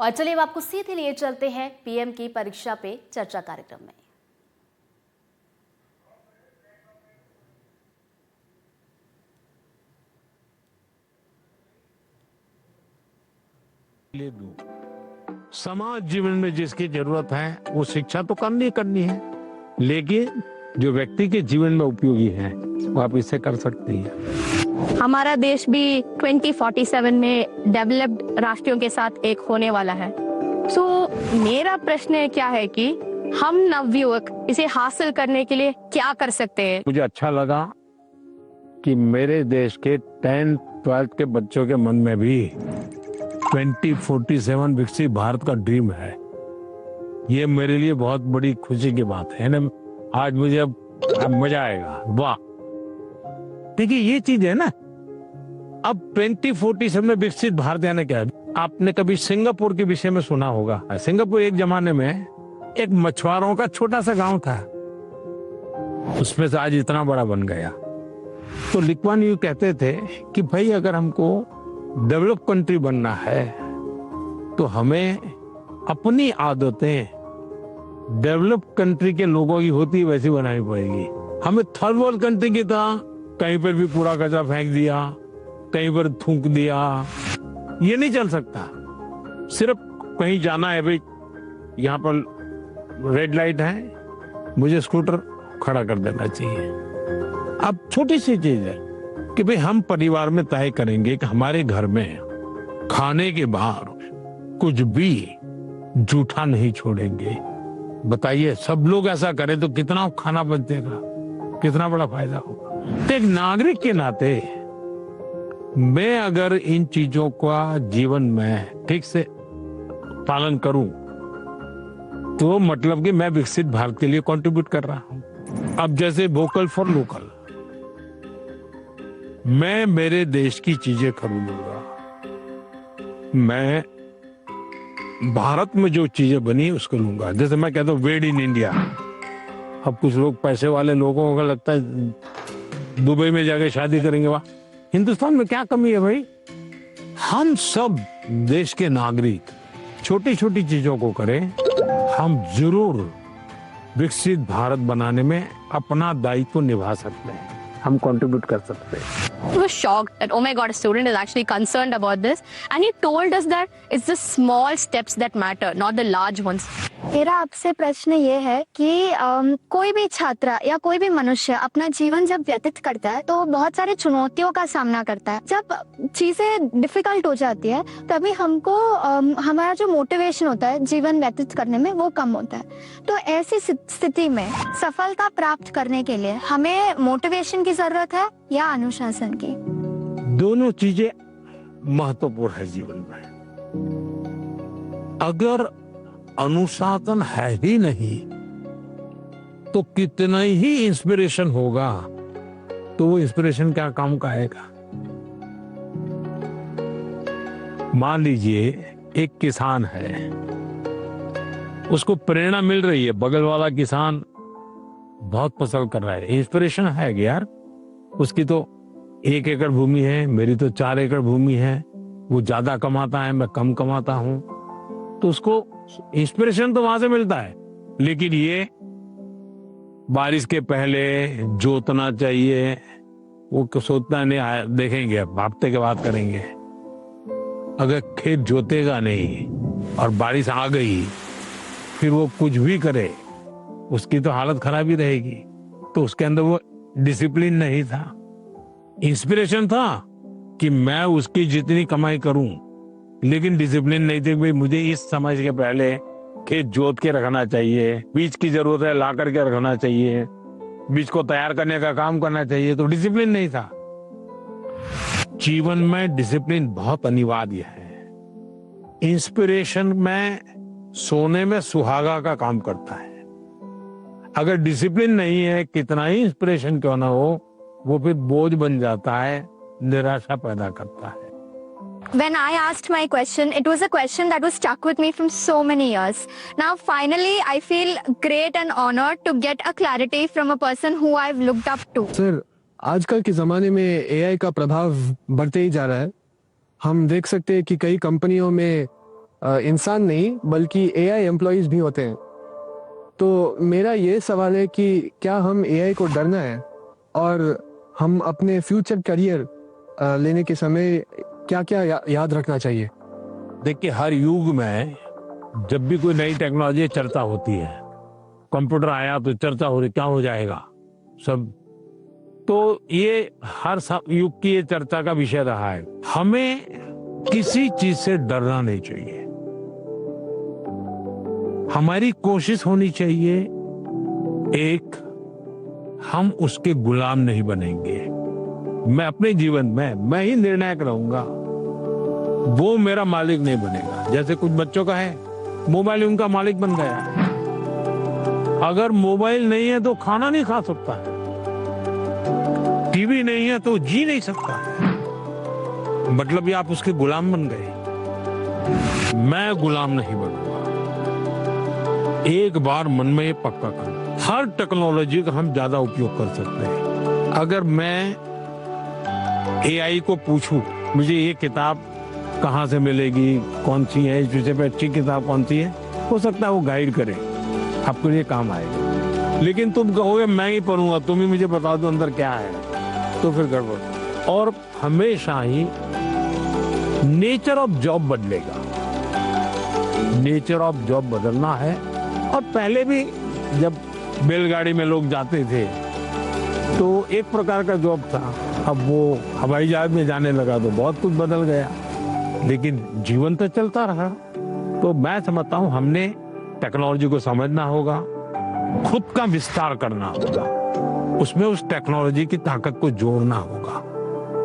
और चलिए अब आपको सीधे लिए चलते हैं पीएम की परीक्षा पे चर्चा कार्यक्रम में। ले दूं। समाज जीवन में जिसकी जरूरत है वो शिक्षा तो करनी है, लेकिन जो व्यक्ति के जीवन में उपयोगी है वो आप इससे कर सकती है। हमारा देश भी 2047 में डेवलप्ड राष्ट्रों के साथ एक होने वाला है। मेरा प्रश्न क्या है कि हम नवयुवक इसे हासिल करने के लिए क्या कर सकते हैं? मुझे अच्छा लगा कि मेरे देश के 10th 12th के बच्चों के मन में भी 2047 विकसित भारत का ड्रीम है। ये मेरे लिए बहुत बड़ी खुशी की बात है ना। आज मुझे अब मजा आएगा। वाह, देखिए ये चीज है ना। अब 2047 में विकसित भारत यानी क्या है? आपने कभी सिंगापुर के विषय में सुना होगा। सिंगापुर एक जमाने में एक मछुआरों का छोटा सा गांव था, उसमें से आज इतना बड़ा बन गया। तो ली कुआन यू कहते थे कि भाई अगर हमको डेवलप कंट्री बनना है तो हमें अपनी आदतें डेवलप कंट्री के लोगों की होती वैसी बनानी पड़ेगी। हमें थर्ड वर्ल्ड कंट्री की तरह कहीं पर भी कूड़ा कचरा फेंक दिया, कहीं पर थूक दिया, ये नहीं चल सकता। सिर्फ कहीं जाना है, भाई यहाँ पर रेड लाइट है, मुझे स्कूटर खड़ा कर देना चाहिए। अब छोटी सी चीज है कि भाई हम परिवार में तय करेंगे कि हमारे घर में खाने के बाहर कुछ भी जूठा नहीं छोड़ेंगे। बताइए, सब लोग ऐसा करें तो कितना खाना बचेगा, कितना बड़ा फायदा होगा। तो एक नागरिक के नाते मैं अगर इन चीजों का जीवन में ठीक से पालन करूं तो मतलब कि मैं विकसित भारत के लिए कंट्रीब्यूट कर रहा हूं। अब जैसे वोकल फॉर लोकल, मैं मेरे देश की चीजें खरीदूंगा। मैं भारत में जो चीजें बनी उसको लूंगा। जैसे मैं कहता हूँ मेड इन इंडिया। अब कुछ लोग पैसे वाले लोगों को लगता है दुबई में जाके शादी करेंगे। वहां हिंदुस्तान में क्या कमी है भाई? हम सब देश के नागरिक छोटी छोटी चीजों को करें, हम जरूर विकसित भारत बनाने में अपना दायित्व निभा सकते हैं, हम कंट्रीब्यूट कर सकते हैं। I was shocked that, oh my God, a student is actually concerned about this, and he told us that it's the small steps that matter, not the large ones. मेरा आपसे प्रश्न ये है कि कोई भी छात्र या कोई भी मनुष्य अपना जीवन जब व्यतीत करता है तो बहुत सारी चुनौतियों का सामना करता है। जब चीजें डिफिकल्ट हो जाती है तभी हमको हमारा जो मोटिवेशन होता है जीवन व्यतीत करने में वो कम होता है। तो ऐसी स्थिति में सफलता प्राप्त करने के लिए हमें मोटिवेशन की जरूरत है या अनुशासन की? दोनों चीजें महत्वपूर्ण है जीवन में। अगर अनुशासन है ही नहीं तो कितना ही इंस्पिरेशन होगा तो वो इंस्पिरेशन क्या काम का आएगा? मान लीजिए एक किसान है, उसको प्रेरणा मिल रही है, बगल वाला किसान बहुत फसल कर रहा है, इंस्पिरेशन है कि यार उसकी तो 1 एकड़ भूमि है, मेरी तो 4 एकड़ भूमि है, वो ज्यादा कमाता है, मैं कम कमाता हूं, तो उसको इंस्पिरेशन तो वहां से मिलता है। लेकिन ये बारिश के पहले जोतना चाहिए, वो सोचना नहीं, देखेंगे अब हफ्ते के बाद करेंगे। अगर खेत जोतेगा नहीं और बारिश आ गई फिर वो कुछ भी करे उसकी तो हालत खराब ही रहेगी। तो उसके अंदर वो डिसिप्लिन नहीं था, इंस्पिरेशन था कि मैं उसकी जितनी कमाई करूं, लेकिन डिसिप्लिन नहीं थी। भाई मुझे इस समय के पहले खेत जोत के रखना चाहिए, बीज की जरूरत है ला करके रखना चाहिए, बीज को तैयार करने का काम करना चाहिए, तो डिसिप्लिन नहीं था। जीवन में डिसिप्लिन बहुत अनिवार्य है। इंस्पिरेशन में सोने में सुहागा का काम करता है। अगर डिसिप्लिन नहीं है, कितना ही इंस्पिरेशन क्यों ना हो, वो फिर बोझ बन जाता है, निराशा पैदा करता है। When I asked my question, it was a question that was stuck with me from so many years. Now, finally, I feel great and honored to get a clarity from a person who I've looked up to. Sir, आजकल के ज़माने में AI का प्रभाव बढ़ते ही जा रहा है। हम देख सकते हैं कि कई कंपनियों में इंसान नहीं बल्कि एआई एम्प्लॉयज भी होते हैं। तो मेरा ये सवाल है कि क्या हम एआई को डरना है और हम अपने फ्यूचर करियर लेने के समय क्या क्या याद रखना चाहिए? देखिए, हर युग में जब भी कोई नई टेक्नोलॉजी चर्चा होती है, कंप्यूटर आया तो चर्चा हो रही क्या हो जाएगा सब, तो ये हर युग की ये चर्चा का विषय रहा है। हमें किसी चीज से डरना नहीं चाहिए। हमारी कोशिश होनी चाहिए, एक, हम उसके गुलाम नहीं बनेंगे। मैं अपने जीवन में मैं ही निर्णायक रहूंगा, वो मेरा मालिक नहीं बनेगा। जैसे कुछ बच्चों का है, मोबाइल उनका मालिक बन गया है। अगर मोबाइल नहीं है तो खाना नहीं खा सकता है, टीवी नहीं है तो जी नहीं सकता, मतलब ये आप उसके गुलाम बन गए। मैं गुलाम नहीं बनूंगा। एक बार मन में ये पक्का कर, हर टेक्नोलॉजी का हम ज्यादा उपयोग कर सकते हैं। अगर मैं एआई को पूछूं मुझे ये किताब कहाँ से मिलेगी, कौन सी है, इस विषय पे अच्छी किताब कौन सी है, हो सकता है वो गाइड करे, आपके लिए काम आएगा। लेकिन तुम कहोगे मैं ही पढ़ूंगा, तुम ही मुझे बता दो अंदर क्या है, तो फिर गड़बड़। और हमेशा ही नेचर ऑफ जॉब बदलेगा, नेचर ऑफ जॉब बदलना है। और पहले भी जब बैलगाड़ी में लोग जाते थे तो एक प्रकार का जॉब था, अब वो हवाई जहाज में जाने लगा तो बहुत कुछ बदल गया, लेकिन जीवन तो चलता रहा। तो मैं समझता हूँ हमने टेक्नोलॉजी को समझना होगा, खुद का विस्तार करना होगा, उसमें उस टेक्नोलॉजी की ताकत को जोड़ना होगा,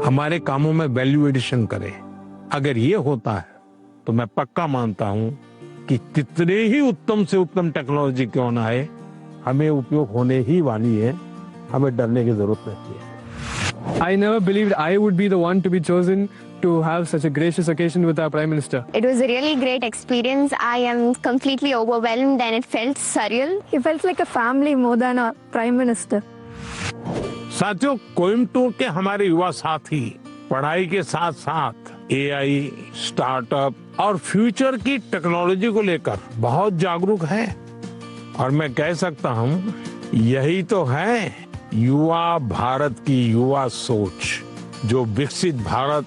हमारे कामों में वैल्यू एडिशन करें। अगर ये होता है तो मैं पक्का मानता हूं कि कितने ही उत्तम से उत्तम टेक्नोलॉजी क्यों ना है, हमें उपयोग होने ही वाली है, हमें डरने की जरूरत नहीं है। I never believed I would be the one to be chosen to have such a gracious occasion with our Prime Minister. It was a really great experience. I am completely overwhelmed and it felt surreal. It felt like a family more than a prime minister. साथियों, कोयम्बटूर के हमारे युवा साथी पढ़ाई के साथ साथ AI, startup और फ्यूचर की टेक्नोलॉजी को लेकर बहुत जागरूक है। और मैं कह सकता हूँ यही तो है युवा भारत की युवा सोच, जो विकसित भारत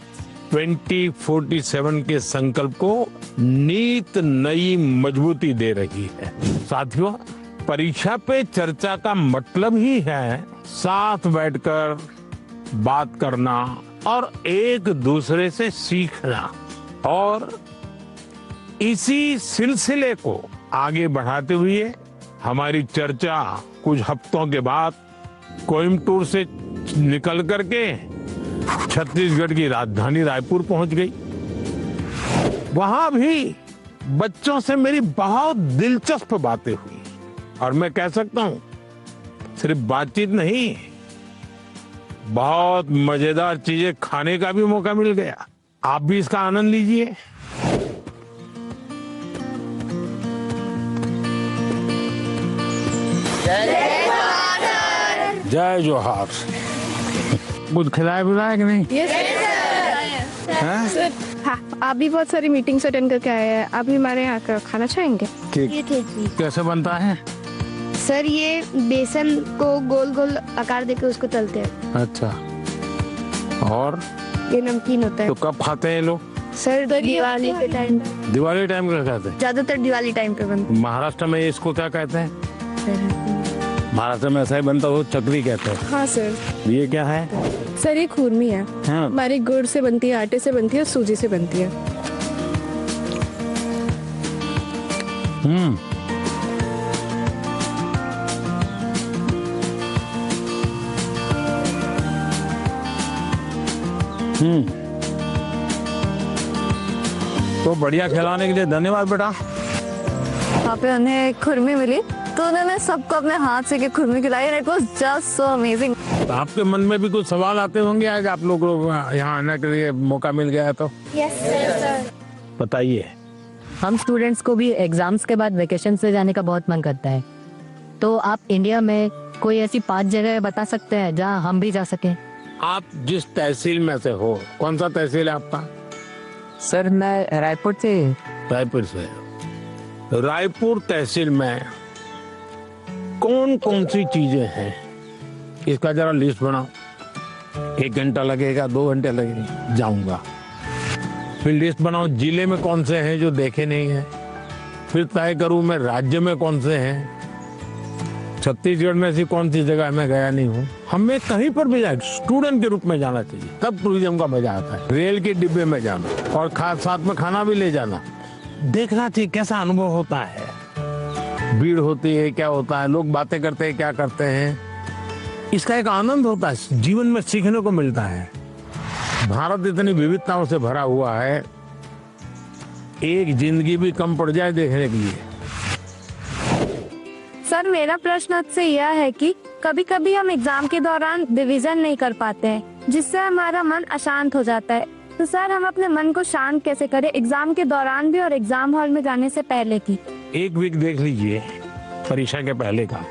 2047 के संकल्प को नीत नई मजबूती दे रही है। साथियों, परीक्षा पे चर्चा का मतलब ही है साथ बैठकर बात करना और एक दूसरे से सीखना। और इसी सिलसिले को आगे बढ़ाते हुए हमारी चर्चा कुछ हफ्तों के बाद कोयम्बटूर से निकल करके छत्तीसगढ़ की राजधानी रायपुर पहुंच गई। वहां भी बच्चों से मेरी बहुत दिलचस्प बातें हुई और मैं कह सकता हूं सिर्फ बातचीत नहीं, बहुत मजेदार चीजें खाने का भी मौका मिल गया। आप भी इसका आनंद लीजिए। जय जोहार। कुछ खिलाया पिलाया कि नहीं? सर, हाँ, आप भी बहुत सारी मीटिंग्स अटेंड करके आए हैं, आप भी हमारे यहाँ का खाना चाहेंगे? कैसे बनता है? सर ये बेसन को गोल गोल आकार देकर उसको तलते हैं। अच्छा, और ये नमकीन होता है। तो कब खाते हैं लोग? सर दिवाली के टाइम, दिवाली टाइम का खाते हैं? ज्यादातर दिवाली टाइम पे बनते महाराष्ट्र में इसको क्या कहते हैं? हैं। महाराष्ट्र में ऐसा ही बनता है, वो चकली कहते हैं। हाँ सर। ये क्या है? सर ये खुरमी है, हाँ। हमारी गुड़ से बनती है, आटे से बनती है और सूजी से बनती है। तो बढ़िया खिलाने के लिए धन्यवाद बेटा। वहाँ पे उन्हें खुरमी मिली तो उन्होंने सबको अपने हाथ से खुरमी खिलाई and it was just so amazing. तो आपके मन में भी कुछ सवाल आते होंगे आज आप लोग यहाँ आने के लिए मौका मिल गया तो? Yes sir. बताइए। हम स्टूडेंट्स को भी एग्जाम्स के बाद वेकेशन से जाने का बहुत मन करता है, तो आप इंडिया में कोई ऐसी 5 जगह बता सकते हैं जहाँ हम भी जा सकें? आप जिस तहसील में से हो, कौन सा तहसील है आपका? सर मैं रायपुर से रायपुर से। रायपुर तहसील में कौन कौन सी चीजें हैं, इसका जरा लिस्ट बनाओ। 1 घंटा लगेगा, 2 घंटे लगेंगे, जाऊंगा। फिर लिस्ट बनाओ जिले में कौन से हैं जो देखे नहीं हैं, फिर तय करूं मैं राज्य में कौन से हैं, छत्तीसगढ़ में ऐसी कौन सी जगह मैं गया नहीं हूँ। हमें कहीं पर भी जाए स्टूडेंट के रूप में जाना चाहिए, तब टूरिज्म का मजा आता है। रेल के डिब्बे में जाना और साथ में खाना भी ले जाना, देखना चाहिए कैसा अनुभव होता है। भीड़ होती है, क्या होता है, लोग बातें करते हैं, क्या करते हैं, इसका एक आनंद होता है, जीवन में सीखने को मिलता है। भारत इतनी विविधताओं से भरा हुआ है, एक जिंदगी भी कम पड़ जाए देखने के लिए। सर मेरा प्रश्न आपसे यह है कि कभी कभी हम एग्जाम के दौरान रिवीजन नहीं कर पाते हैं, जिससे हमारा मन अशांत हो जाता है। तो सर हम अपने मन को शांत कैसे करें, एग्जाम के दौरान भी और एग्जाम हॉल में जाने से पहले की? 1 वीक देख लीजिए परीक्षा के पहले का,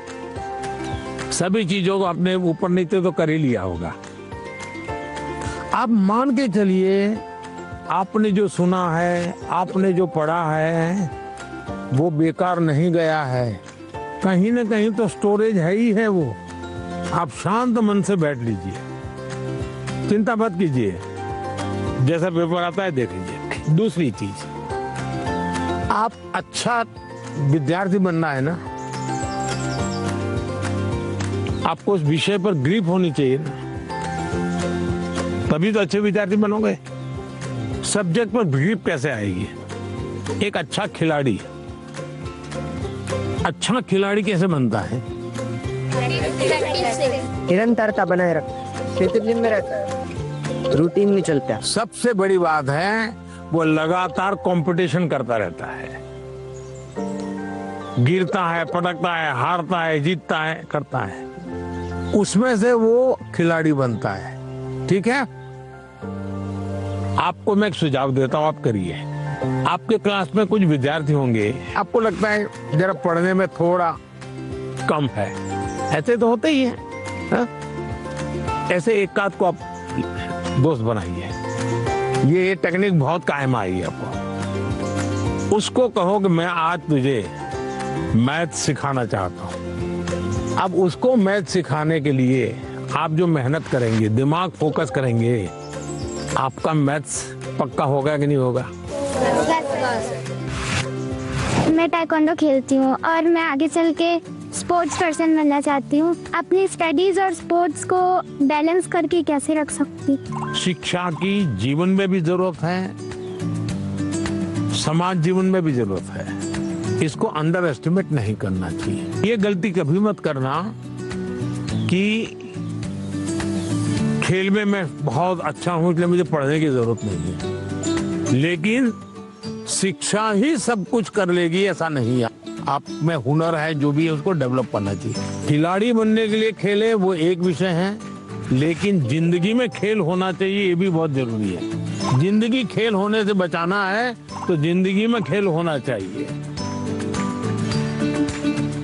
सभी चीजों को अपने ऊपर नीचे तो कर ही लिया होगा। आप मान के चलिए आपने जो सुना है, आपने जो पढ़ा है, वो बेकार नहीं गया है, कहीं ना कहीं तो स्टोरेज है ही है वो। आप शांत मन से बैठ लीजिए, चिंता मत कीजिए, जैसा पेपर आता है देख लीजिए। दूसरी चीज, आप अच्छा विद्यार्थी बनना है ना, आपको उस विषय पर ग्रिप होनी चाहिए ना, तभी तो अच्छे विद्यार्थी बनोगे। सब्जेक्ट पर ग्रिप कैसे आएगी? एक अच्छा खिलाड़ी कैसे बनता है? निरंतरता बनाए रख, डिसिप्लिन में रहता है, रूटीन में चलता है। सबसे बड़ी बात है वो लगातार कंपटीशन करता रहता है, गिरता है, पटकता है, हारता है, जीतता है, करता है, उसमें से वो खिलाड़ी बनता है। ठीक है, आपको मैं एक सुझाव देता हूं, आप करिए। आपके क्लास में कुछ विद्यार्थी होंगे, आपको लगता है जरा पढ़ने में थोड़ा कम है, ऐसे तो होते ही हैं, हा? ऐसे एक आध को आप दोस्त बनाइए, ये टेक्निक बहुत कायम आई है आपको। उसको कहो कि मैं आज तुझे मैथ सिखाना चाहता हूं। अब उसको मैथ सिखाने के लिए आप जो मेहनत करेंगे, दिमाग फोकस करेंगे, आपका मैथ्स पक्का होगा कि नहीं होगा? मैं ताइक्वांडो खेलती हूँ और मैं आगे चल के स्पोर्ट्स पर्सन बनना चाहती हूँ। अपनी स्टडीज और स्पोर्ट्स को बैलेंस करके कैसे रख सकती? शिक्षा की जीवन में भी जरूरत है, समाज जीवन में भी जरूरत है, इसको अंडर एस्टिमेट नहीं करना चाहिए। ये गलती कभी मत करना कि खेल में मैं बहुत अच्छा हूं इसलिए मुझे पढ़ने की जरूरत नहीं है, लेकिन शिक्षा ही सब कुछ कर लेगी ऐसा नहीं है। आप में हुनर है, जो भी है उसको डेवलप करना चाहिए। खिलाड़ी बनने के लिए खेले वो एक विषय है, लेकिन जिंदगी में खेल होना चाहिए, ये भी बहुत जरूरी है। जिंदगी खेल होने से बचाना है तो जिंदगी में खेल होना चाहिए।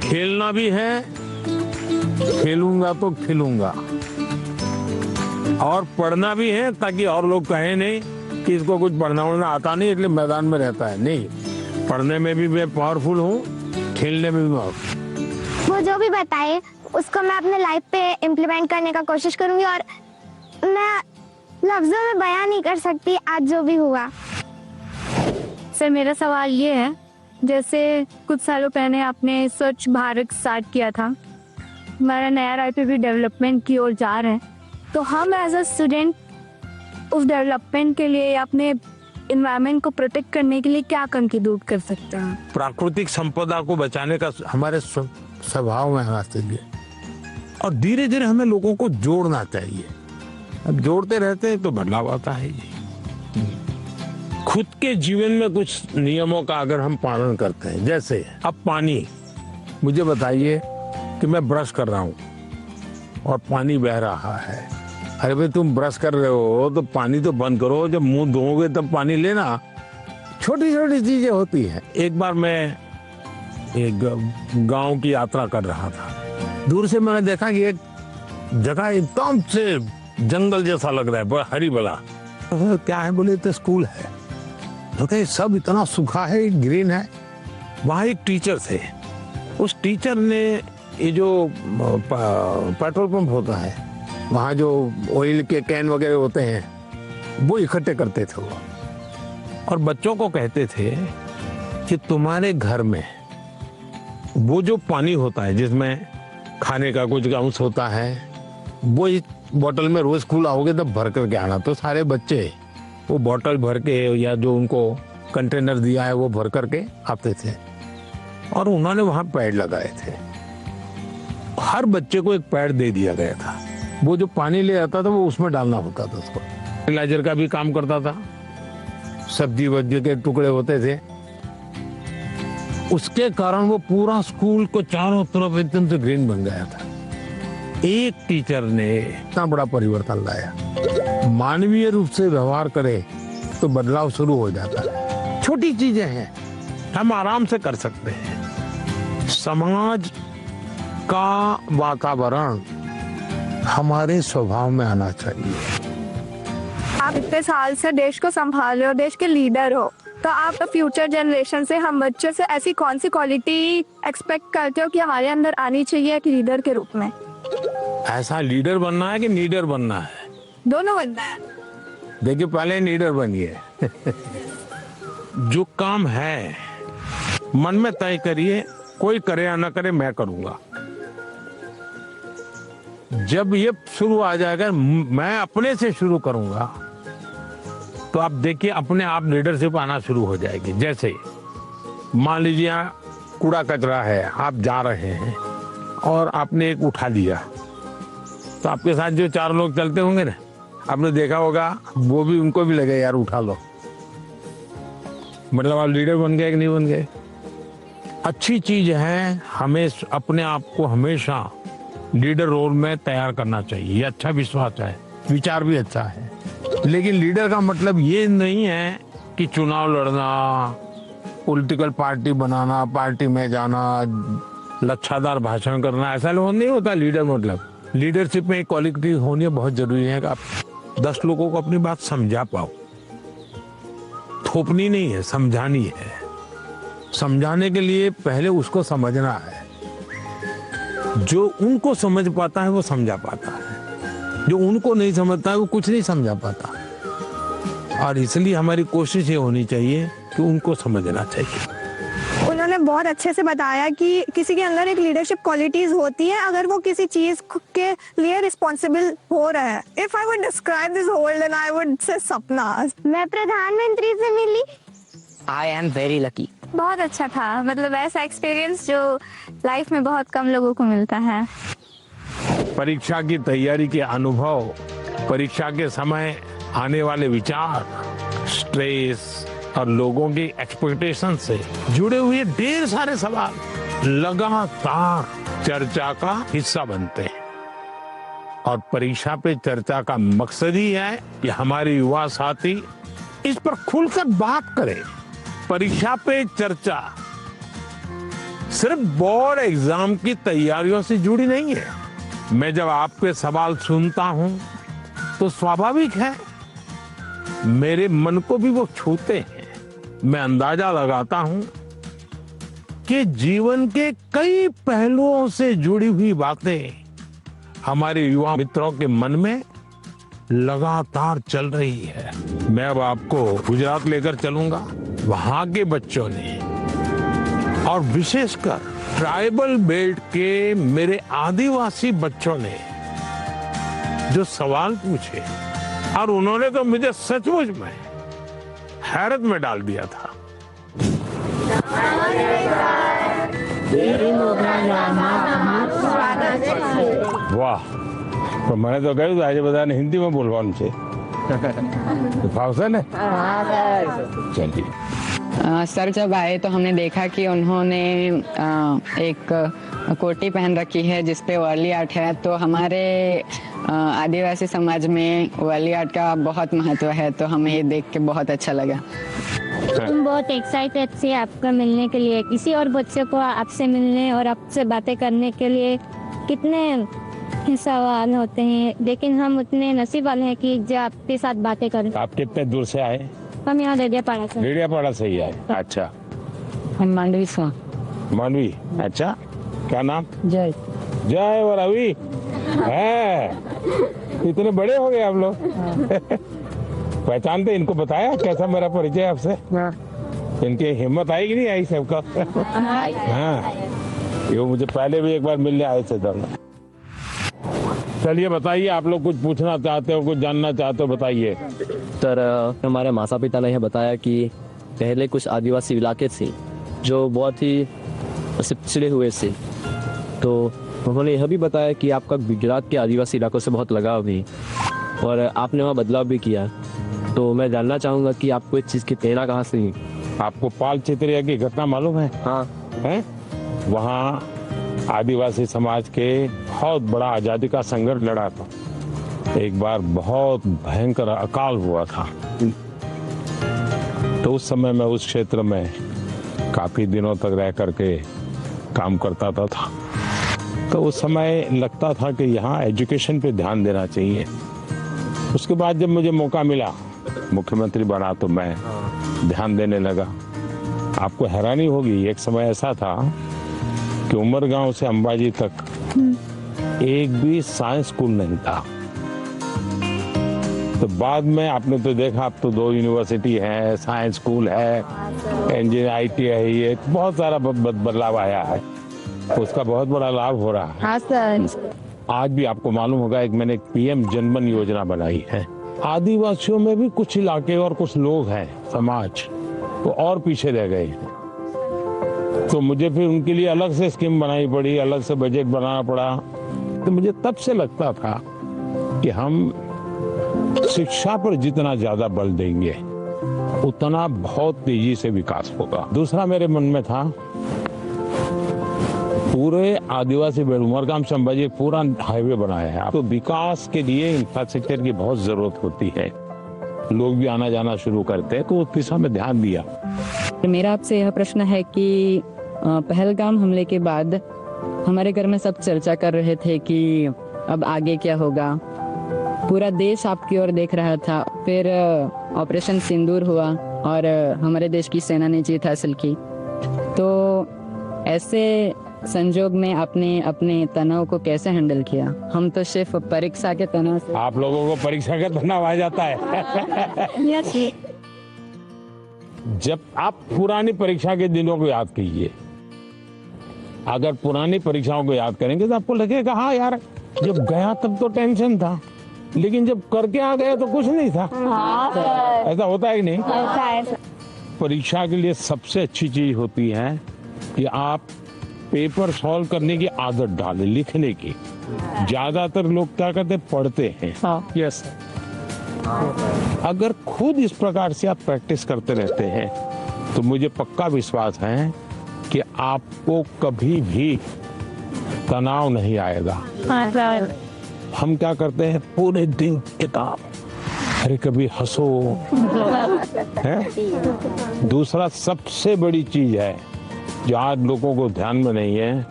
खेलना भी है, खेलूंगा तो खिलूंगा, और पढ़ना भी है ताकि और लोग कहें नहीं कि इसको कुछ पढ़ना उड़ना आता नहीं इसलिए मैदान में रहता है। नहीं, पढ़ने में भी मैं पावरफुल हूँ, खेलने में भी पावरफुल। वो जो भी बताए उसको मैं अपने लाइफ पे इम्प्लीमेंट करने का कोशिश करूंगी, और मैं लफ्जों में बयान नहीं कर सकती आज जो भी हुआ। सर मेरा सवाल ये है, जैसे कुछ सालों पहले आपने स्वच्छ भारत स्टार्ट किया था, हमारा नया रायपुर भी डेवलपमेंट की ओर जा रहे हैं, तो हम एज अ स्टूडेंट उस डेवलपमेंट के लिए अपने इन्वायरमेंट को प्रोटेक्ट करने के लिए क्या कंट्रीब्यूट कर सकते हैं? प्राकृतिक संपदा को बचाने का हमारे स्वभाव में होना चाहिए, और धीरे धीरे हमें लोगों को जोड़ना चाहिए। अब जोड़ते रहते हैं तो बदलाव आता है। खुद के जीवन में कुछ नियमों का अगर हम पालन करते हैं, जैसे अब पानी, मुझे बताइए कि मैं ब्रश कर रहा हूं और पानी बह रहा है, अरे भाई तुम ब्रश कर रहे हो तो पानी तो बंद करो, जब मुंह धोओगे तब पानी लेना। छोटी छोटी चीजें होती हैं। एक बार मैं एक गांव की यात्रा कर रहा था, दूर से मैंने देखा कि एक जगह एकदम से जंगल जैसा लग रहा है, बड़ा हरी भरा। क्या है? बोले तो स्कूल है। तो सब इतना सूखा है, ग्रीन है। वहाँ एक टीचर थे, उस टीचर ने ये जो पेट्रोल पंप होता है, वहाँ जो ऑयल के कैन वगैरह होते हैं, वो इकट्ठे करते थे वो, और बच्चों को कहते थे कि तुम्हारे घर में वो जो पानी होता है जिसमें खाने का कुछ अंश होता है, वो इस बोतल में रोज स्कूल आओगे तब भर करके आना। तो सारे बच्चे वो बोतल भर के या जो उनको कंटेनर दिया है वो भर करके आते थे, और उन्होंने वहां पेड़ लगाए थे। हर बच्चे को एक पेड़ दे दिया गया था। वो जो पानी ले आता था वो उसमें डालना होता था उसको। फर्टिलाइजर का भी काम करता था, सब्जी वब्जी के टुकड़े होते थे। उसके कारण वो पूरा स्कूल को चारों तरफ एकदम से ग्रीन बन गया था। एक टीचर ने इतना बड़ा परिवर्तन लाया। मानवीय रूप से व्यवहार करे तो बदलाव शुरू हो जाता है। छोटी चीजें हैं, हम आराम से कर सकते हैं। समाज का वातावरण हमारे स्वभाव में आना चाहिए। आप इतने साल से देश को संभाल रहे हो, देश के लीडर हो, तो आप फ्यूचर जनरेशन से, हम बच्चों से ऐसी कौन सी क्वालिटी एक्सपेक्ट करते हो कि हमारे अंदर आनी चाहिए एक लीडर के रूप में? ऐसा लीडर बनना है कि लीडर बनना है? दोनों बनना है। देखिए, पहले लीडर बनिए। जो काम है मन में तय करिए, कोई करे या ना करे, मैं करूंगा। जब ये शुरू आ जाएगा, मैं अपने से शुरू करूंगा, तो आप देखिए अपने आप लीडरशिप आना शुरू हो जाएगी। जैसे मान लीजिए कूड़ा कचरा है, आप जा रहे हैं और आपने एक उठा लिया, तो आपके साथ जो 4 लोग चलते होंगे ना, आपने देखा होगा वो भी, उनको भी लगे यार उठा लो। मतलब आप लीडर बन गए कि नहीं बन गए? अच्छी चीज है, हमें अपने आप को हमेशा लीडर रोल में तैयार करना चाहिए। ये अच्छा विश्वास है, विचार भी अच्छा है। लेकिन लीडर का मतलब ये नहीं है कि चुनाव लड़ना, पॉलिटिकल पार्टी बनाना, पार्टी में जाना, लच्छादार भाषण करना, ऐसा नहीं होता लीडर। मतलब लीडरशिप में एक क्वालिटी होनी बहुत जरूरी है कि आप 10 लोगों को अपनी बात समझा पाओ। थोपनी नहीं है, समझानी है। समझाने के लिए पहले उसको समझना है। जो उनको समझ पाता है वो समझा पाता है, जो उनको नहीं समझता है वो कुछ नहीं समझा पाता। और इसलिए हमारी कोशिश ये होनी चाहिए कि उनको समझना चाहिए। उन्होंने बहुत अच्छे से बताया कि किसी के अंदर एक लीडरशिप क्वालिटीज होती है अगर वो किसी चीज के लिए रिस्पॉन्सिबल हो रहा है। If I would describe this world and I would say सपना। मैं प्रधानमंत्री से मिली। I am very lucky. बहुत अच्छा था, मतलब ऐसा एक्सपीरियंस जो लाइफ में बहुत कम लोगों को मिलता है। परीक्षा की तैयारी के अनुभव, परीक्षा के समय आने वाले विचार, स्ट्रेस और लोगों की एक्सपेक्टेशन से जुड़े हुए ढेर सारे सवाल लगातार चर्चा का हिस्सा बनते हैं। और परीक्षा पे चर्चा का मकसद ही है कि हमारे युवा साथी इस पर खुलकर बात करें। परीक्षा पे चर्चा सिर्फ बोर्ड एग्जाम की तैयारियों से जुड़ी नहीं है। मैं जब आपके सवाल सुनता हूं तो स्वाभाविक है मेरे मन को भी वो छूते हैं। मैं अंदाजा लगाता हूं कि जीवन के कई पहलुओं से जुड़ी हुई बातें हमारे युवा मित्रों के मन में लगातार चल रही है। मैं अब आपको गुजरात लेकर चलूंगा। वहां के बच्चों ने और विशेषकर ट्राइबल बेल्ट के मेरे आदिवासी बच्चों ने जो सवाल पूछे, और उन्होंने तो मुझे सचमुच में हैरत में डाल दिया था। વાહ, તો મને તો કહ્યું આજે બધાને હિન્દીમાં બોલવાનું છે. ફાવશે ને? ચलिए. सर जब आए तो हमने देखा कि उन्होंने एक कोटी पहन रखी है जिसपे वाली आर्ट है। तो हमारे आदिवासी समाज में वाली आर्ट का बहुत महत्व है, तो हमें ये देख के बहुत अच्छा लगा। तुम बहुत एक्साइटेड थे आपका मिलने के लिए। किसी और बच्चे को आपसे मिलने और आपसे बातें करने के लिए कितने सवाल होते हैं, लेकिन हम उतने नसीब वाले हैं कि जो आपके साथ बातें करें। आप कितने दूर से आए? हम यहाँ डेडियापाड़ा से। रेडियापाड़ा से ही है। अच्छा, मांडवी से। मानवी। अच्छा, क्या नाम? जय। जय और रवि है। इतने बड़े हो गए आप लोग। पहचानते इनको? बताया कैसा मेरा परिचय आपसे? इनकी हिम्मत आई कि नहीं आई सबका? हाँ, ये मुझे पहले भी एक बार मिलने आए थे दौड़ना। चलिए बताइए, आप लोग कुछ पूछना चाहते हो, कुछ जानना चाहते हो, बताइए। सर, हमारे माता पिता ने यह बताया कि पहले कुछ आदिवासी इलाके थे जो बहुत ही पिछड़े हुए थे, तो उन्होंने यह भी बताया कि आपका गुजरात के आदिवासी इलाकों से बहुत लगाव भी और आपने वहाँ बदलाव भी किया। तो मैं जानना चाहूँगा कि आपको इस चीज़ की प्रेरणा कहाँ से हुई? आपको पाल चित्रिया की घटना मालूम है? हाँ है। वहाँ आदिवासी समाज के बहुत बड़ा आजादी का संघर्ष लड़ा था। एक बार बहुत भयंकर अकाल हुआ था, तो उस समय मैं उस क्षेत्र में काफी दिनों तक रह करके काम करता था। तो उस समय लगता था कि यहाँ एजुकेशन पे ध्यान देना चाहिए। उसके बाद जब मुझे मौका मिला, मुख्यमंत्री बना, तो मैं ध्यान देने लगा। आपको हैरानी होगी, एक समय ऐसा था कि उमरगांव से अंबाजी तक एक भी साइंस स्कूल नहीं था। तो बाद में आपने तो देखा, अब तो 2 यूनिवर्सिटी है, साइंस स्कूल है, इंजीनियर ITI है, ये बहुत सारा बदलाव आया है। उसका बहुत बड़ा लाभ हो रहा है। हाँ सर। आज भी आपको मालूम होगा, एक मैंने PM जनमन योजना बनाई है। आदिवासियों में भी कुछ इलाके और कुछ लोग हैं, समाज तो और पीछे रह गए, तो मुझे फिर उनके लिए अलग से स्कीम बनानी पड़ी, अलग से बजट बनाना पड़ा। तो मुझे तब से लगता था कि हम शिक्षा पर जितना ज्यादा बल देंगे उतना बहुत तेजी से विकास होगा। दूसरा मेरे मन में था, पूरे आदिवासी बेल्ट उमरगाम से अंबाजी पूरा हाईवे बनाया है, तो विकास के लिए इंफ्रास्ट्रक्चर की बहुत जरूरत होती है। लोग भी आना जाना शुरू करते हैं, तो उस दिशा में ध्यान दिया। मेरा आपसे यह प्रश्न है कि पहलगाम हमले के बाद हमारे घर में सब चर्चा कर रहे थे कि अब आगे क्या होगा। पूरा देश आपकी ओर देख रहा था। फिर ऑपरेशन सिंदूर हुआ और हमारे देश की सेना ने जीत हासिल की। तो ऐसे संजोग में आपने अपने तनाव को कैसे हैंडल किया? हम तो सिर्फ परीक्षा के तनाव से। आप लोगों को परीक्षा का तनाव आ जाता है। जब आप पुरानी परीक्षा के दिनों को याद कीजिए, अगर पुरानी परीक्षाओं को याद करेंगे तो आपको लगेगा हाँ यार, जब गया तब तो टेंशन था, लेकिन जब करके आ गए तो कुछ नहीं था। ऐसा होता है कि नहीं? परीक्षा के लिए सबसे अच्छी चीज होती है कि आप पेपर सॉल्व करने की आदत डालें, लिखने की। ज्यादातर लोग क्या करते हैं, पढ़ते हैं। यस, अगर खुद इस प्रकार से आप प्रैक्टिस करते रहते हैं तो मुझे पक्का विश्वास है कि आपको कभी भी तनाव नहीं आएगा। हम क्या करते हैं, पूरे दिन किताब, अरे कभी हंसो है। दूसरा सबसे बड़ी चीज है जो आज लोगों को ध्यान में नहीं है,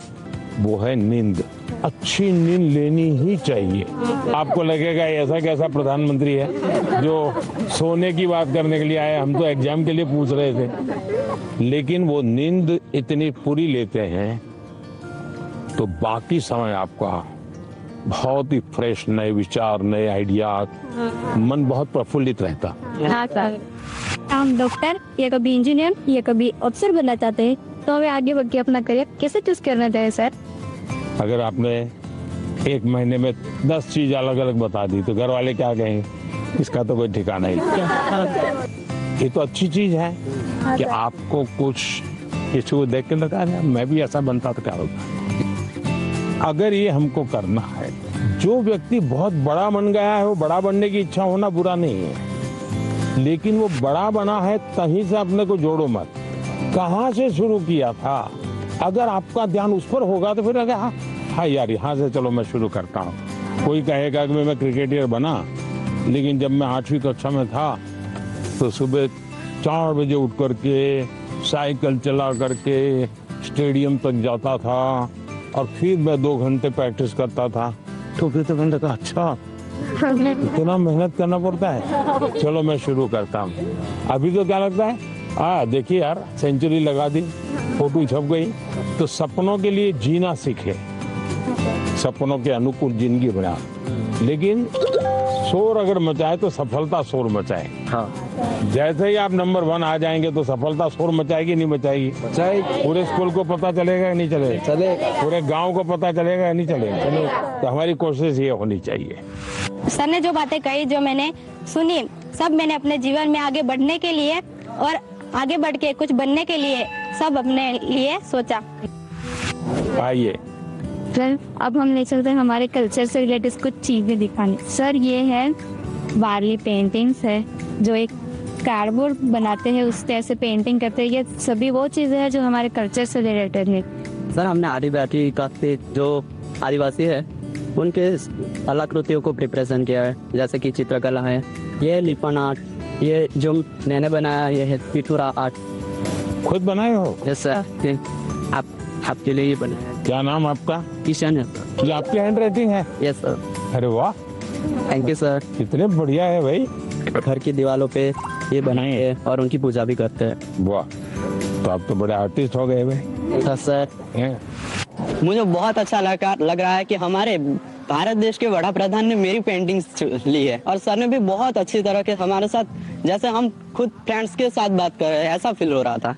वो है नींद। अच्छी नींद लेनी ही चाहिए। आपको लगेगा ऐसा कैसा प्रधानमंत्री है जो सोने की बात करने के लिए आए, हम तो एग्जाम के लिए पूछ रहे थे। लेकिन वो नींद इतनी पूरी लेते हैं तो बाकी समय आपका बहुत ही फ्रेश, नए विचार, नए आइडिया, मन बहुत प्रफुल्लित रहता। हाँ सर। हम डॉक्टर या कभी इंजीनियर या कभी अफसर बनना चाहते हैं, तो हमें आगे बढ़ के अपना करियर कैसे चूज करना चाहिए सर? अगर आपने एक महीने में 10 चीज अलग अलग बता दी तो घर वाले क्या कहेंगे, इसका तो कोई ठिकाना नहीं। ये तो अच्छी चीज है कि आपको कुछ किसी को देख के लगा मैं भी ऐसा बनता तो क्या होता। अगर ये हमको करना है, जो व्यक्ति बहुत बड़ा बन गया है वो बड़ा बनने की इच्छा होना बुरा नहीं है, लेकिन वो बड़ा बना है तहीं से अपने को जोड़ो मत। कहाँ से शुरू किया था, अगर आपका ध्यान उस पर होगा तो फिर हाँ हाँ यार यहाँ से चलो मैं शुरू करता हूँ। कोई कहेगा कि मैं क्रिकेटर बना, लेकिन जब मैं 8वीं कक्षा में था तो सुबह 4 बजे उठ करके साइकिल चला करके स्टेडियम तक जाता था और फिर मैं 2 घंटे प्रैक्टिस करता था। तो फिर तो मैंने कहा अच्छा इतना मेहनत करना पड़ता है, चलो मैं शुरू करता हूँ। अभी तो क्या लगता है, देखिए यार सेंचुरी लगा दी, फोटो छप गई। तो सपनों के लिए जीना सीखे, सपनों के अनुकूल जिंदगी बना। लेकिन शोर अगर मचाए तो सफलता शोर मचाए। हाँ जैसे ही आप नंबर 1 आ जाएंगे तो सफलता शोर मचाएगी नहीं मचाएगी? पूरे स्कूल को पता चलेगा नहीं चलेगा? पूरे गांव को पता चलेगा नहीं चलेगा? तो हमारी कोशिश ये होनी चाहिए। सर ने जो बातें कही, जो मैंने सुनी, सब मैंने अपने जीवन में आगे बढ़ने के लिए और आगे बढ़ के कुछ बनने के लिए सब अपने लिए सोचा। आइए सर अब हम ले चलते हैं हमारे कल्चर से रिलेटेड कुछ चीजें दिखाने। सर ये है वारली पेंटिंग्स है, जो एक कार्डबोर्ड बनाते हैं उससे ऐसे पेंटिंग करते हैं। ये सभी वो चीजें हैं जो हमारे कल्चर से रिलेटेड है। सर हमने आदिवासी काफी जो आदिवासी है उनके कलाकृतियों को रिप्रेजेंट किया है, जैसे कि चित्रकला है, ये लिपन आर्ट, ये जो मैंने बनाया ये है पिठूरा आर्ट। खुद बनाए हो? यस सर, आपके लिए ही बनाया है। क्या नाम आपका? किशन है। ये आपकी हैंड राइटिंग है? Yes sir. अरे वाह, थैंक यू सर। कितने बढ़िया है भाई। घर की दीवारों पे ये बनाए हैं और उनकी पूजा भी करते हैं। वाह, तो आप तो बड़े आर्टिस्ट हो गए भाई। सर हैं? मुझे बहुत अच्छा लग रहा है कि हमारे भारत देश के वड़ा प्रधान ने मेरी पेंटिंग्स ली है और सर ने भी बहुत अच्छी तरह के हमारे साथ, जैसे हम खुद फ्रेंड्स के साथ बात कर रहे हैं, ऐसा फील हो रहा था।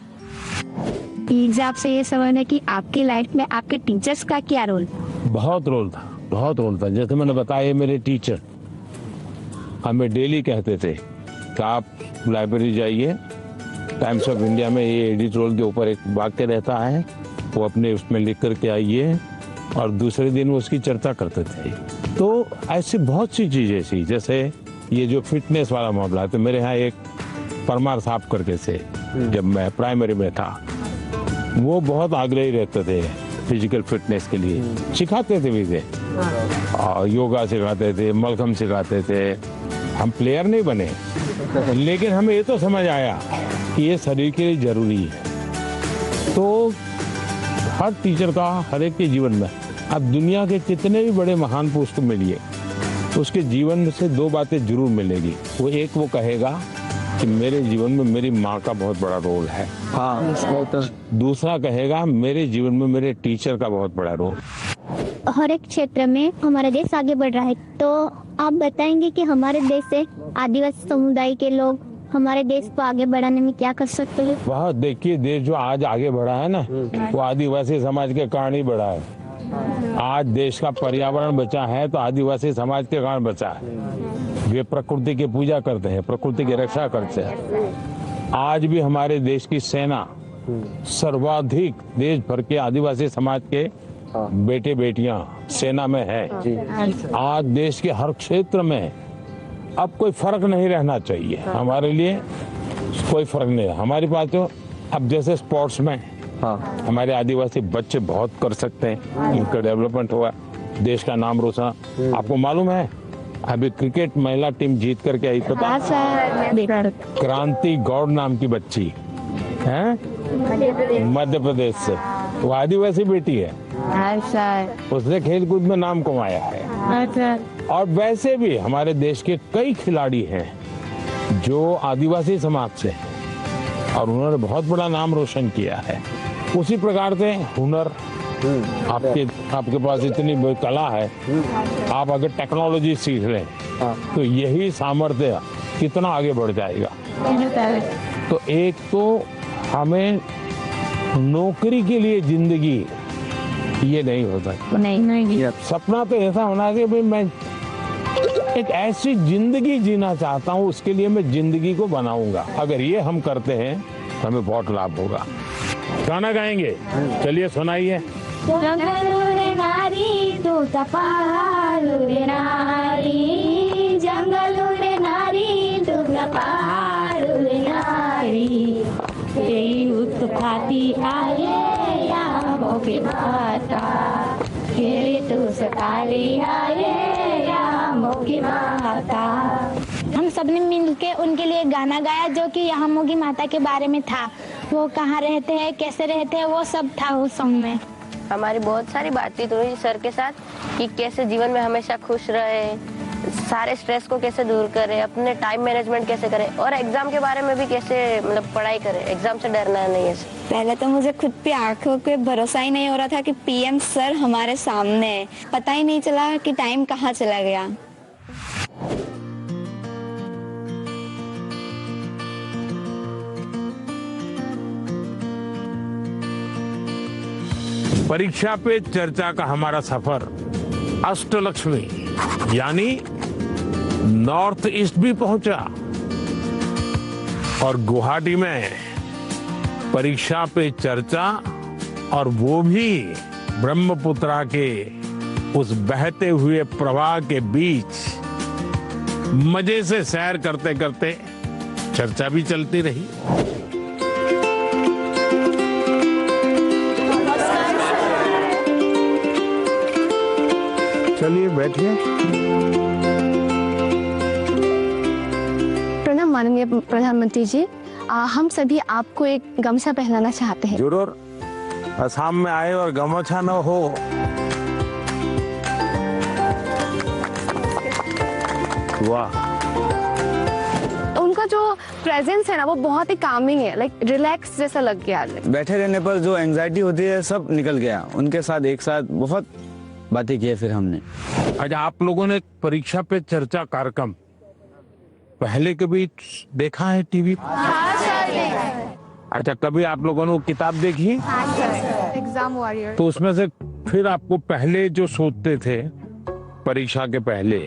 प्लीज आपसे ये सवाल है कि आपकी लाइफ में आपके टीचर्स का क्या रोल? बहुत रोल था, बहुत रोल था। जैसे मैंने बताया, मेरे टीचर हमें डेली कहते थे कि आप लाइब्रेरी जाइए, टाइम्स ऑफ इंडिया में ये एडिटोरियल के ऊपर एक वाक्य रहता है, वो अपने उसमें लिख करके आइए, और दूसरे दिन वो उसकी चर्चा करते थे। तो ऐसी बहुत सी चीजें थी, जैसे ये जो फिटनेस वाला मामला है, तो मेरे यहाँ एक परमार साहब करके से, जब मैं प्राइमरी में था, वो बहुत आग्रही रहते थे फिजिकल फिटनेस के लिए, सिखाते थे भी थे, और योगा सिखाते थे, मलखम सिखाते थे। हम प्लेयर नहीं बने, लेकिन हमें ये तो समझ आया कि ये शरीर के लिए जरूरी है। तो हर टीचर का हर एक के जीवन में, अब दुनिया के कितने भी बड़े महान पुरुष को मिलिए, उसके जीवन में से 2 बातें जरूर मिलेगी। वो कहेगा कि मेरे जीवन में मेरी माँ का बहुत बड़ा रोल है। हाँ, तो दूसरा कहेगा मेरे जीवन में मेरे टीचर का बहुत बड़ा रोल। हर एक क्षेत्र में हमारा देश आगे बढ़ रहा है, तो आप बताएंगे कि हमारे देश से आदिवासी समुदाय के लोग हमारे देश को आगे बढ़ाने में क्या कर सकते हैं? वह देखिए, देश जो आज आगे बढ़ा है ना, वो आदिवासी समाज के कारण ही बढ़ा है। आज देश का पर्यावरण बचा है तो आदिवासी समाज के कारण बचा है। वे प्रकृति की पूजा करते हैं, प्रकृति की रक्षा करते हैं। आज भी हमारे देश की सेना सर्वाधिक देश भर के आदिवासी समाज के बेटे बेटियां सेना में है। आज देश के हर क्षेत्र में अब कोई फर्क नहीं रहना चाहिए। हमारे लिए कोई फर्क नहीं है। हमारे पास तो अब जैसे स्पोर्ट्स में हमारे आदिवासी बच्चे बहुत कर सकते हैं, उनका डेवलपमेंट हुआ, देश का नाम रोशन। आपको मालूम है अभी क्रिकेट महिला टीम जीत करके आई, पता? क्रांति गौड़ नाम की बच्ची है, मध्य प्रदेश से, वो आदिवासी बेटी है। उसने खेलकूद में नाम कमाया है। और वैसे भी हमारे देश के कई खिलाड़ी हैं जो आदिवासी समाज से हैं और उन्होंने बहुत बड़ा नाम रोशन किया है। उसी प्रकार से हुनर, आपके पास इतनी कला है, आप अगर टेक्नोलॉजी सीख लें तो यही सामर्थ्य कितना आगे बढ़ जाएगा। तो एक तो हमें नौकरी के लिए जिंदगी ये नहीं हो सकता। नहीं। सपना तो ऐसा होना कि भाई मैं एक ऐसी जिंदगी जीना चाहता हूँ, उसके लिए मैं जिंदगी को बनाऊंगा। अगर ये हम करते हैं तो हमें बहुत लाभ होगा। गाना गाएंगे, चलिए सुनाइए। नारी तू तपालू रे नारी, जंगलू रे नारी तू तपालू रे नारी, तेरी उत्पत्ति आए या मोके माता, तेरी तू सताली आए या मोके माता। हम सबने मिलके उनके लिए गाना गाया जो कि यहाँ मोगी माता के बारे में था। वो कहाँ रहते हैं, कैसे रहते हैं, वो सब था उस सॉन्ग में। हमारी बहुत सारी बातचीत हुई सर के साथ कि कैसे जीवन में हमेशा खुश रहे, सारे स्ट्रेस को कैसे दूर करें, अपने टाइम मैनेजमेंट कैसे करें और एग्जाम के बारे में भी कैसे मतलब पढ़ाई करें, एग्जाम से डरना नहीं है। पहले तो मुझे खुद पे आंखों पे भरोसा ही नहीं हो रहा था कि पीएम सर हमारे सामने है। पता ही नहीं चला कि टाइम कहाँ चला गया। परीक्षा पे चर्चा का हमारा सफर अष्टलक्ष्मी यानी नॉर्थ ईस्ट भी पहुंचा और गुवाहाटी में परीक्षा पे चर्चा, और वो भी ब्रह्मपुत्रा के उस बहते हुए प्रवाह के बीच मजे से सैर करते करते चर्चा भी चलती रही। चलिए बैठिए। प्रणाम माननीय प्रधानमंत्री जी, हम सभी आपको एक गमछा पहनाना चाहते हैं। जरूर। असम में आए और गमछा न हो, वाह। उनका जो प्रेजेंस है ना वो बहुत ही कामिंग है, लाइक रिलैक्स जैसा लग गया। बैठे रहने पर जो एंजाइटी होती है सब निकल गया। उनके साथ एक साथ बहुत बातें की है फिर हमने। अच्छा, आप लोगों ने परीक्षा पे चर्चा कार्यक्रम पहले कभी देखा है टीवी पर? अच्छा, कभी आप लोगों ने वो किताब देखी? Exam warrior. तो उसमें से फिर आपको पहले जो सोचते थे परीक्षा के पहले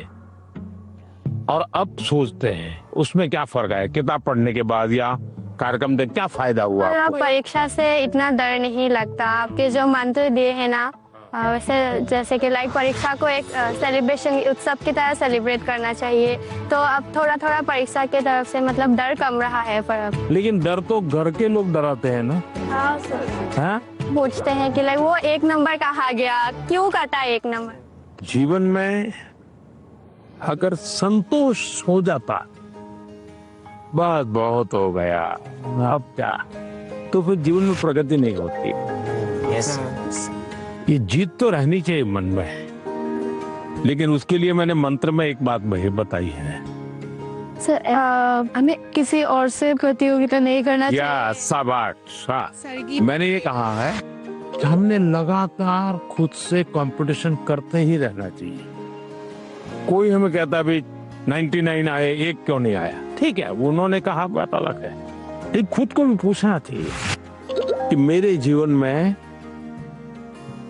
और अब सोचते हैं, उसमें क्या फर्क है? किताब पढ़ने के बाद या कार्यक्रम देख क्या फायदा हुआ? परीक्षा से इतना डर नहीं लगता। आपके जो मंत्र दिए है ना, वैसे जैसे कि लाइक परीक्षा को एक सेलिब्रेशन उत्सव की तरह सेलिब्रेट करना चाहिए, तो अब थोड़ा थोड़ा परीक्षा की तरफ से मतलब डर कम रहा है। पर लेकिन डर तो घर के लोग डराते हैं ना। हाँ सर। हाँ? पूछते हैं कि लाइक वो 1 नंबर कहाँ गया, क्यों कटा 1 नंबर। जीवन में अगर संतोष हो जाता, बस बहुत हो गया, अब क्या, तो फिर जीवन में प्रगति नहीं होती। ये जीत तो रहनी चाहिए मन में, लेकिन उसके लिए मैंने मंत्र में एक बात बताई है। सर हमें किसी और से प्रतियोगिता नहीं करना चाहिए। या शाबाश। मैंने ये कहा है कि हमने लगातार खुद से कंपटीशन करते ही रहना चाहिए। कोई हमें कहता भी 99 आए, 1 क्यों नहीं आया? ठीक है, उन्होंने कहा, बात अलग है। लेकिन खुद को भी पूछना चाहिए कि मेरे जीवन में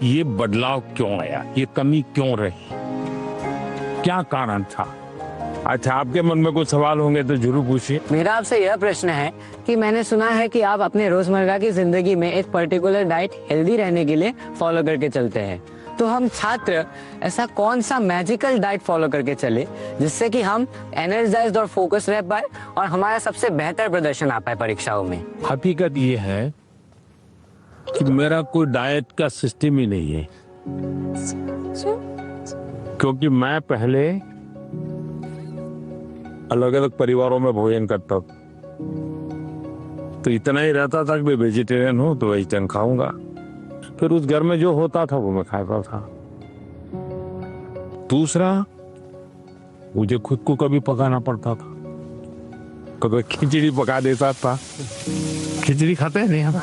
ये बदलाव क्यों आया, ये कमी क्यों रही, क्या कारण था? अच्छा, आपके मन में कुछ सवाल होंगे तो जरूर पूछिए। मेरा आपसे यह प्रश्न है कि मैंने सुना है कि आप अपने रोजमर्रा की जिंदगी में एक पर्टिकुलर डाइट हेल्दी रहने के लिए फॉलो करके चलते हैं, तो हम छात्र ऐसा कौन सा मैजिकल डाइट फॉलो करके चले जिससे कि हम एनर्जाइज्ड और फोकस रह पाए और हमारा सबसे बेहतर प्रदर्शन आ पाए परीक्षाओं में? हकीकत ये है कि मेरा कोई डाइट का सिस्टम ही नहीं है, क्योंकि मैं पहले अलग अलग परिवारों में भोजन करता था, तो इतना ही रहता था कि मैं वेजिटेरियन हूं तो वेजिटेरियन खाऊंगा, फिर उस घर में जो होता था वो मैं खाता था। दूसरा, मुझे खुद को कभी पकाना पड़ता था, कभी खिचड़ी पका देता था। खिचड़ी खाते हैं नहीं हम।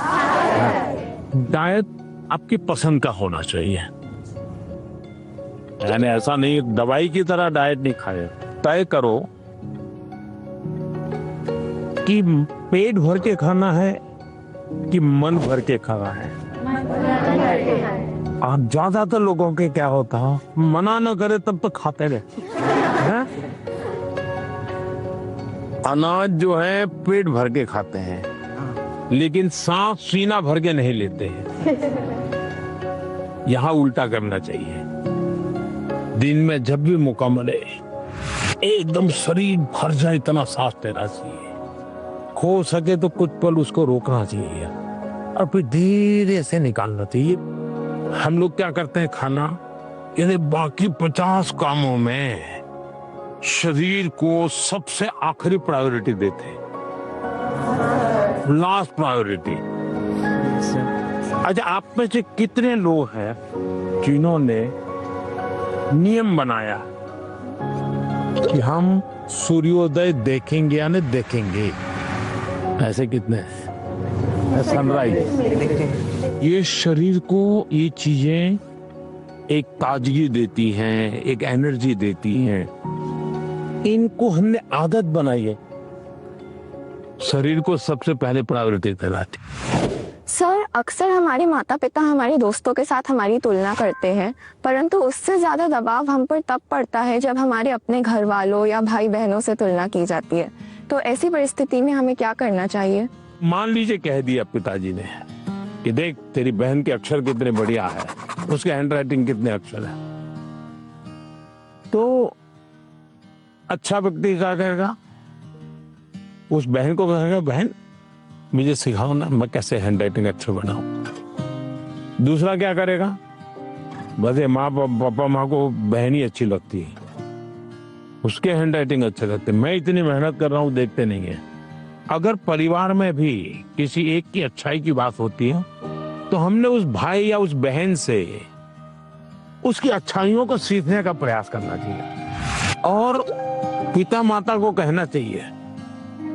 डाइट आपकी पसंद का होना चाहिए, यानी ऐसा नहीं दवाई की तरह डाइट नहीं खाए। तय करो कि पेट भर के खाना है कि मन भर के खाना है। और ज्यादातर लोगों के क्या होता है, मना न करे तब तो खाते रहे। अनाज जो है पेट भर के खाते हैं, लेकिन सांस सीना भर के नहीं लेते हैं। यहाँ उल्टा करना चाहिए। दिन में जब भी मौका मिले एकदम शरीर भर जाए इतना सांस लेना चाहिए। हो सके तो कुछ पल उसको रोकना चाहिए और फिर धीरे से निकालना चाहिए। हम लोग क्या करते हैं, खाना यानी बाकी 50 कामों में शरीर को सबसे आखिरी प्रायोरिटी देते हैं, लास्ट प्रायोरिटी। अच्छा, आप में से कितने लोग हैं जिन्होंने नियम बनाया कि हम सूर्योदय देखेंगे या नहीं देखेंगे। ऐसे कितने सनराइज, ये शरीर को ये चीजें एक ताजगी देती हैं, एक एनर्जी देती हैं। इनको हमने आदत बनाई है। शरीर को सबसे पहले प्रायोरिटी दिलाती। सर, अक्सर हमारे माता पिता हमारे दोस्तों के साथ हमारी तुलना करते हैं, परंतु उससे ज्यादा दबाव हम पर तब पड़ता है जब हमारे अपने घर वालों या भाई बहनों से तुलना की जाती है। तो ऐसी परिस्थिति में हमें क्या करना चाहिए? मान लीजिए कह दिया पिताजी ने कि देख तेरी बहन के अक्षर कितने बढ़िया है, उसके हैंडराइटिंग कितने अक्षर है, तो अच्छा व्यक्ति क्या कहेगा? उस बहन को कहेगा बहन मुझे सिखाओ ना, मैं कैसे हैंडराइटिंग अच्छा बनाऊं। दूसरा क्या करेगा? बस ये माँ पापा माँ को बहन ही अच्छी लगती है, उसके हैंडराइटिंग अच्छे लगते, मैं इतनी मेहनत कर रहा हूँ देखते नहीं है। अगर परिवार में भी किसी एक की अच्छाई की बात होती है तो हमने उस भाई या उस बहन से उसकी अच्छाइयों को सीखने का प्रयास करना चाहिए और पिता माता को कहना चाहिए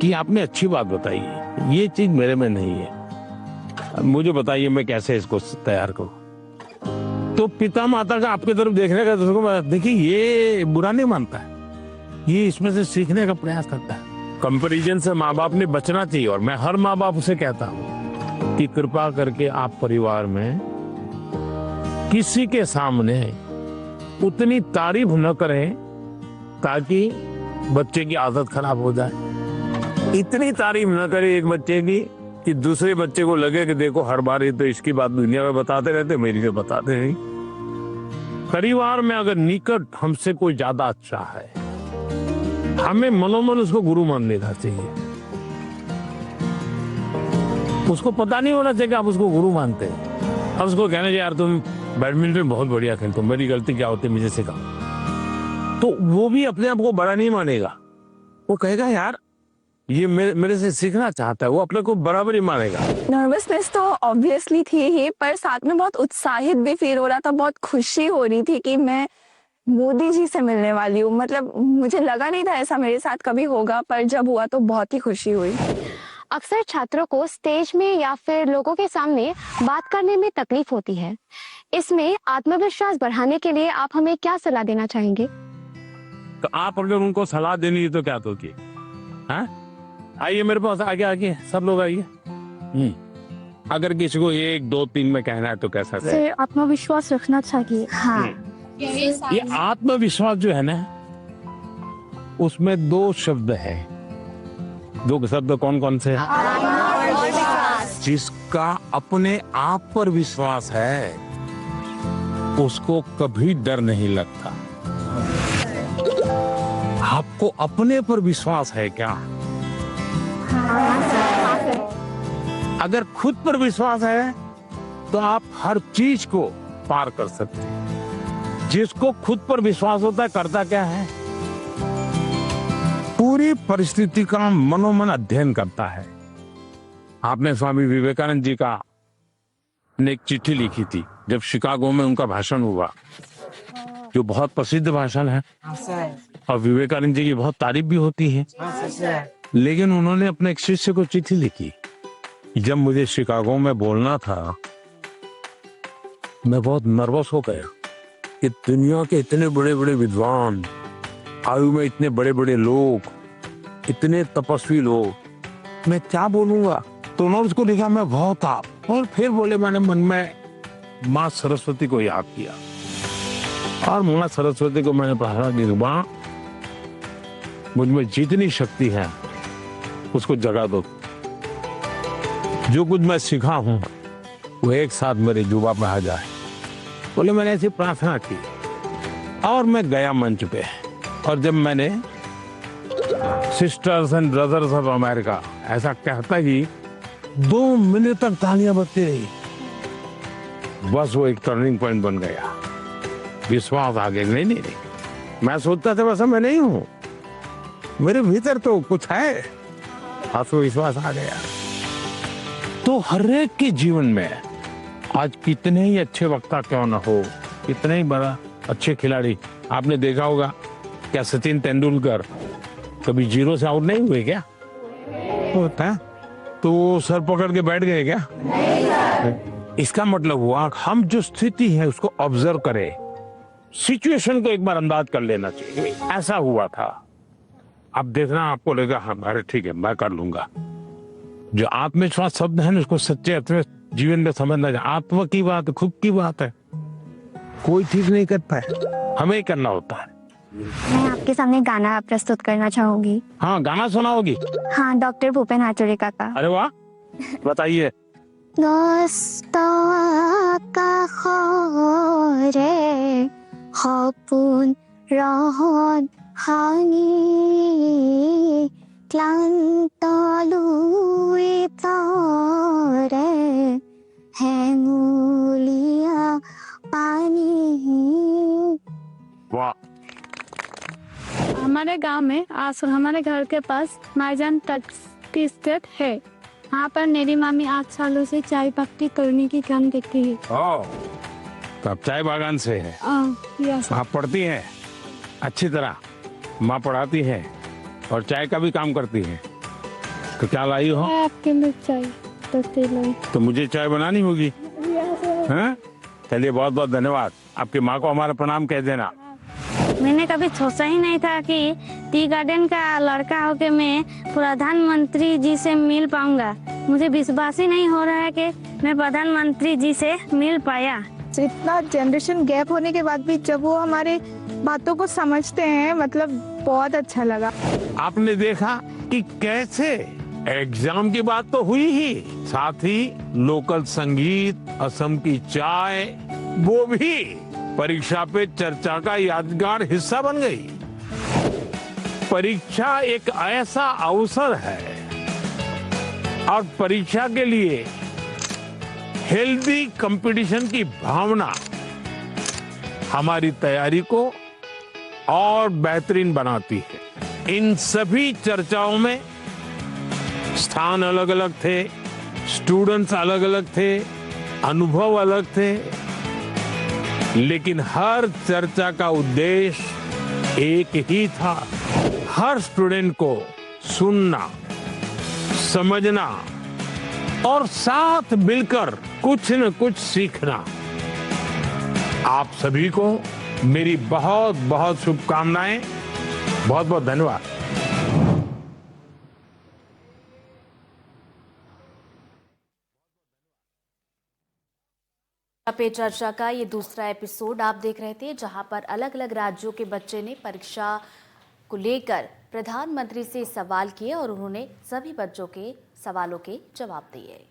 कि आपने अच्छी बात बताई है, ये चीज मेरे में नहीं है, मुझे बताइए मैं कैसे इसको तैयार करूं। तो पिता माता का आपकी तरफ देखने का दूसरों देखिए ये बुरा नहीं मानता है, ये इसमें से सीखने का प्रयास करता है। कंपैरिजन से माँ बाप ने बचना चाहिए और मैं हर माँ बाप से कहता हूँ कि कृपा करके आप परिवार में किसी के सामने उतनी तारीफ न करें ताकि बच्चे की आदत खराब हो जाए। इतनी तारीफ न करें एक बच्चे की कि दूसरे बच्चे को लगे कि देखो हर बार ये तो इसकी बात दुनिया में बताते रहते, मेरी तो बताते नहीं। परिवार में अगर निकट हमसे कोई ज्यादा अच्छा है, हमें मनोमन उसको गुरु मान लेना चाहिए। उसको पता नहीं होना चाहिए कि आप उसको गुरु मानते हैं। अब उसको कहना चाहिए यार तुम बैडमिंटन बहुत बढ़िया खेलते हो, मेरी गलती क्या होती है मुझे सिखाओ, तो वो भी अपने आप को बड़ा नहीं मानेगा। वो कहेगा यार ये मेरे से सीखना चाहता है, वो अपने को बराबर ही मानेगा। नर्वसनेस तो ऑब्वियसली थी ही, पर साथ में बहुत उत्साहित भी फील हो रहा था, बहुत खुशी हो रही थी कि मैं मोदी जी से मिलने वाली हूँ। मतलब मुझे लगा नहीं था ऐसा मेरे साथ कभी होगा, पर जब हुआ तो बहुत ही खुशी हुई। अक्सर छात्रों को स्टेज में या फिर लोगों के सामने बात करने में तकलीफ होती है। इसमें आत्मविश्वास बढ़ाने के लिए आप हमें क्या सलाह देना चाहेंगे? तो आप अगर उनको सलाह देनी है तो क्या दोगे? आइए मेरे पास, आगे आगे सब लोग आइए। अगर किसी को 1 2 3 में कहना है तो कैसा? सर, आत्मविश्वास रखना चाहिए। हाँ, ये आत्मविश्वास जो है ना, उसमें 2 शब्द है। 2 शब्द कौन कौन से हैं? जिसका अपने आप पर विश्वास है उसको कभी डर नहीं लगता। आपको अपने पर विश्वास है क्या? अगर खुद पर विश्वास है तो आप हर चीज को पार कर सकते हैं। जिसको खुद पर विश्वास होता है करता क्या है? पूरी परिस्थिति का मनोमन अध्ययन करता है। आपने स्वामी विवेकानंद जी का ने एक चिट्ठी लिखी थी जब शिकागो में उनका भाषण हुआ, जो बहुत प्रसिद्ध भाषण है और विवेकानंद जी की बहुत तारीफ भी होती है। लेकिन उन्होंने अपने एक शिष्य को चिट्ठी लिखी, जब मुझे शिकागो में बोलना था मैं बहुत नर्वस हो गया कि दुनिया के इतने बड़े बड़े विद्वान, आयु में इतने बड़े बड़े लोग, इतने तपस्वी लोग, मैं क्या बोलूंगा। तो उन्होंने उसको लिखा मैं बहुत था, और फिर बोले मैंने मन में माँ सरस्वती को याद किया और माँ सरस्वती को मैंने प्रार्थना की, माँ मुझ में जितनी शक्ति है उसको जगा दो, जो कुछ मैं सीखा हूं वो एक साथ मेरे जुबा पे आ जाए। बोले मैंने ऐसी प्रार्थना की और मैं गया मंच पे, और जब मैंने sisters and brothers of America ऐसा कहता ही 2 मिनट तक तालियां बजती रही। बस वो एक टर्निंग पॉइंट बन गया, विश्वास आ गया। नहीं, मैं सोचता था वैसा मैं नहीं हूं, मेरे भीतर तो कुछ है, आत्मविश्वास आ गया। तो हर एक के जीवन में आज कितने ही अच्छे वक्ता क्यों न हो, कितने ही बड़ा अच्छे खिलाड़ी, आपने देखा होगा क्या सचिन तेंदुलकर कभी 0 से आउट नहीं हुए क्या? होता है तो वो सर पकड़ के बैठ गए क्या? इसका मतलब हुआ हम जो स्थिति है उसको ऑब्जर्व करें, सिचुएशन को एक बार अंदाज कर लेना चाहिए। ऐसा हुआ था, अब देखना आपको लगेगा हाँ अरे ठीक है मैं कर लूंगा। जो आत्मविश्वास शब्द है ना उसको सच्चे अर्थ में जीवन में समझना चाहिए। आत्मा की बात खुद की बात है, कोई ठीक नहीं कर पाए, हमें ही करना होता है। मैं आपके सामने गाना प्रस्तुत करना चाहूंगी। हाँ गाना सुनाओगी? हाँ, डॉक्टर भूपेन हाजरिका का। अरे वाह, बताइए। Nostaka khore hapun rahon hani klantalui tare hengulia pani। वाह, हमारे गांव में हमारे घर के पास माईजान तट की स्थित है। यहाँ पर मेरी मामी 8 सालों से चाय पत्ती तोड़ने की काम करती है। तो आप चाय बागान से है? यस। आप पढ़ती हैं अच्छी तरह, माँ पढ़ाती है और चाय का भी काम करती है। तो क्या लाई हो? आपके लिए चाय पत्ती लाई। तो मुझे चाय बनानी होगी। हैं? चलिए बहुत बहुत धन्यवाद। आपकी माँ को हमारा प्रणाम कह देना। मैंने कभी सोचा ही नहीं था कि टी गार्डन का लड़का होके मैं प्रधानमंत्री जी से मिल पाऊंगा। मुझे विश्वास ही नहीं हो रहा है कि मैं प्रधानमंत्री जी से मिल पाया। इतना जनरेशन गैप होने के बाद भी जब वो हमारे बातों को समझते हैं, मतलब बहुत अच्छा लगा। आपने देखा कि कैसे एग्जाम की बात तो हुई ही, साथ ही लोकल संगीत, असम की चाय, वो भी परीक्षा पे चर्चा का यादगार हिस्सा बन गई। परीक्षा एक ऐसा अवसर है और परीक्षा के लिए हेल्दी कंपटीशन की भावना हमारी तैयारी को और बेहतरीन बनाती है। इन सभी चर्चाओं में स्थान अलग अलग थे, स्टूडेंट्स अलग अलग थे, अनुभव अलग थे, लेकिन हर चर्चा का उद्देश्य एक ही था, हर स्टूडेंट को सुनना, समझना और साथ मिलकर कुछ न कुछ सीखना। आप सभी को मेरी बहुत बहुत शुभकामनाएं, बहुत बहुत धन्यवाद। पे चर्चा का ये दूसरा एपिसोड आप देख रहे थे, जहां पर अलग अलग राज्यों के बच्चे ने परीक्षा को लेकर प्रधानमंत्री से सवाल किए और उन्होंने सभी बच्चों के सवालों के जवाब दिए।